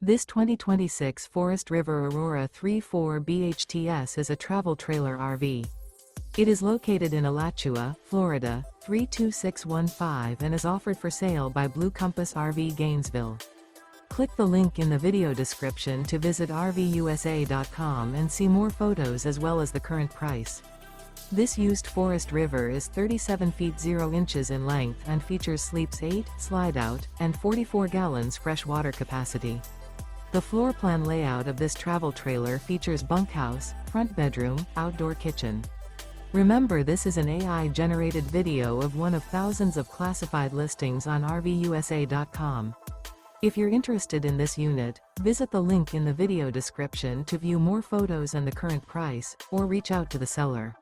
This 2026 Forest River Aurora 3.4 BHTS is a travel trailer RV. It is located in Alachua, Florida, 32615 and is offered for sale by Blue Compass RV Gainesville. Click the link in the video description to visit RVUSA.com and see more photos as well as the current price. This used Forest River is 37 feet 0 inches in length and features sleeps 8, Slideout, and 44 gallons fresh water capacity. The floor plan layout of this travel trailer features bunkhouse, front bedroom, outdoor kitchen. Remember, this is an AI-generated video of one of thousands of classified listings on RVUSA.com. If you're interested in this unit, visit the link in the video description to view more photos and the current price, or reach out to the seller.